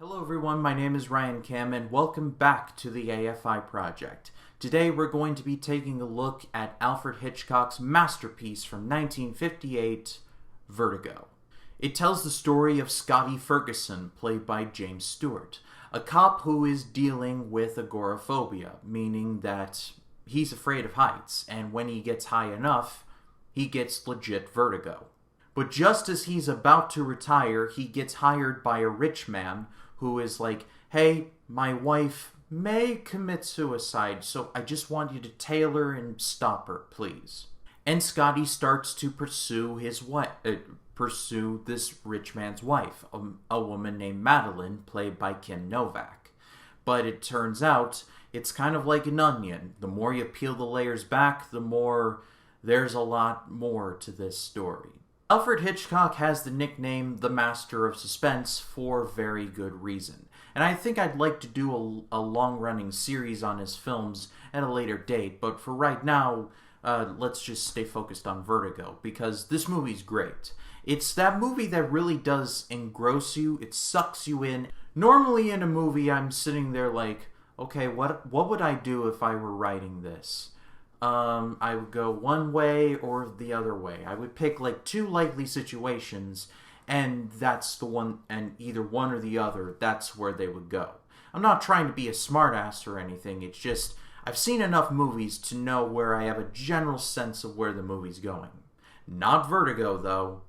Hello everyone, my name is Ryan Kim and welcome back to the AFI Project. Today we're going to be taking a look at Alfred Hitchcock's masterpiece from 1958, Vertigo. It tells the story of Scotty Ferguson, played by James Stewart, a cop who is dealing with agoraphobia, meaning that he's afraid of heights, and when he gets high enough, he gets legit vertigo. But just as he's about to retire, he gets hired by a rich man who is like, hey, my wife may commit suicide, so I just want you to tail her and stop her, please. And Scotty starts to pursue this rich man's wife, a woman named Madeline, played by Kim Novak. But it turns out it's kind of like an onion. The more you peel the layers back, the more there's a lot more to this story. Alfred Hitchcock has the nickname the Master of Suspense for very good reason. And I think I'd like to do a long-running series on his films at a later date, but for right now, let's just stay focused on Vertigo, because this movie's great. It's that movie that really does engross you, it sucks you in. Normally in a movie, I'm sitting there like, okay, what would I do if I were writing this? I would go one way or the other way. I would pick like two likely situations, and that's the one, and either one or the other, that's where they would go. I'm not trying to be a smartass or anything, it's just, I've seen enough movies to know where I have a general sense of where the movie's going. Not Vertigo, though.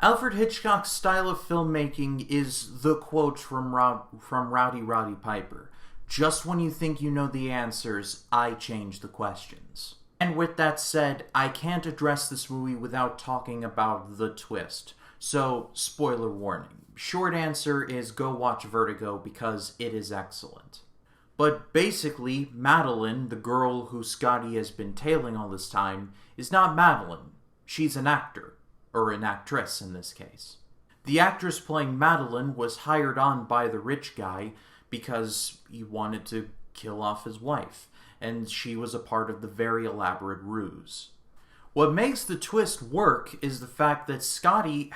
Alfred Hitchcock's style of filmmaking is the quote from Rowdy Roddy Piper. Just when you think you know the answers, I change the questions. And with that said, I can't address this movie without talking about the twist. So, spoiler warning. Short answer is go watch Vertigo because it is excellent. But basically, Madeline, the girl who Scotty has been tailing all this time, is not Madeline. She's an actor. Or an actress in this case. The actress playing Madeline was hired on by the rich guy because he wanted to kill off his wife, and she was a part of the very elaborate ruse. What makes the twist work is the fact that Scotty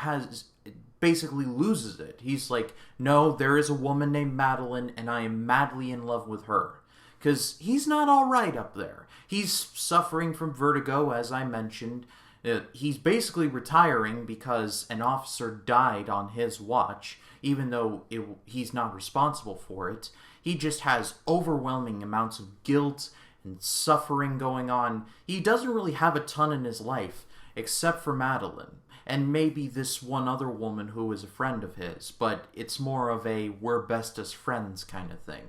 basically loses it. He's like, no, there is a woman named Madeline, and I am madly in love with her. Because he's not alright up there. He's suffering from vertigo, as I mentioned. He's basically retiring because an officer died on his watch, even though he's not responsible for it. He just has overwhelming amounts of guilt and suffering going on. He doesn't really have a ton in his life, except for Madeline, and maybe this one other woman who is a friend of his, but it's more of a we're bestest friends kind of thing.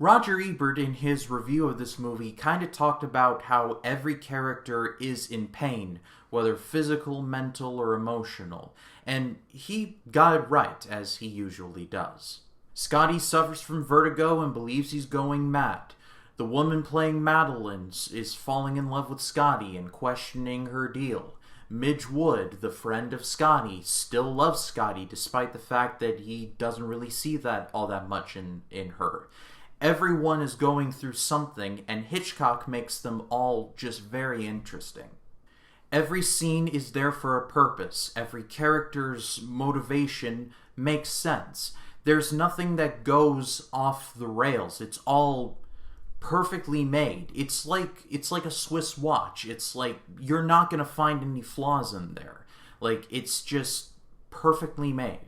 Roger Ebert, in his review of this movie, kind of talked about how every character is in pain, whether physical, mental, or emotional, and he got it right, as he usually does. Scotty suffers from vertigo and believes he's going mad. The woman playing Madeline is falling in love with Scotty and questioning her deal. Midge Wood, the friend of Scotty, still loves Scotty despite the fact that he doesn't really see that all that much in her. Everyone is going through something, and Hitchcock makes them all just very interesting. Every scene is there for a purpose. Every character's motivation makes sense. There's nothing that goes off the rails. It's all perfectly made. It's like a Swiss watch. It's like you're not going to find any flaws in there. Like, it's just perfectly made.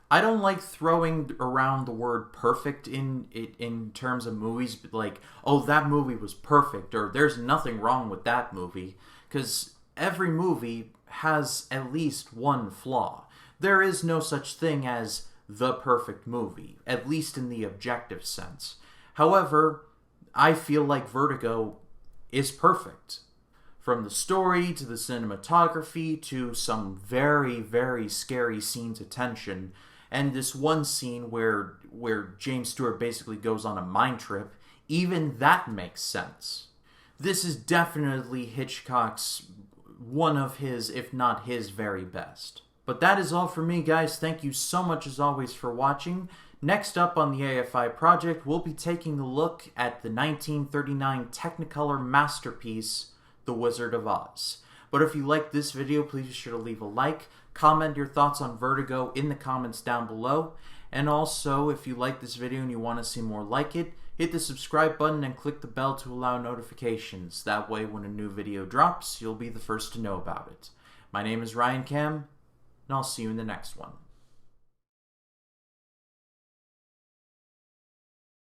I don't like throwing around the word perfect in terms of movies, like, oh, that movie was perfect, or there's nothing wrong with that movie, because every movie has at least one flaw. There is no such thing as the perfect movie, at least in the objective sense. However, I feel like Vertigo is perfect. From the story, to the cinematography, to some very, very scary scenes of tension, and this one scene where James Stewart basically goes on a mind trip, even that makes sense. This is definitely Hitchcock's, one of his, if not his, very best. But that is all for me, guys. Thank you so much, as always, for watching. Next up on the AFI Project, we'll be taking a look at the 1939 Technicolor masterpiece, The Wizard of Oz. But if you liked this video, please be sure to leave a like, comment your thoughts on Vertigo in the comments down below, And also, if you like this video and you want to see more like it, hit the subscribe button and click the bell to allow notifications. That way, when a new video drops, you'll be the first to know about it. My name is Ryan Cam, and I'll see you in the next one.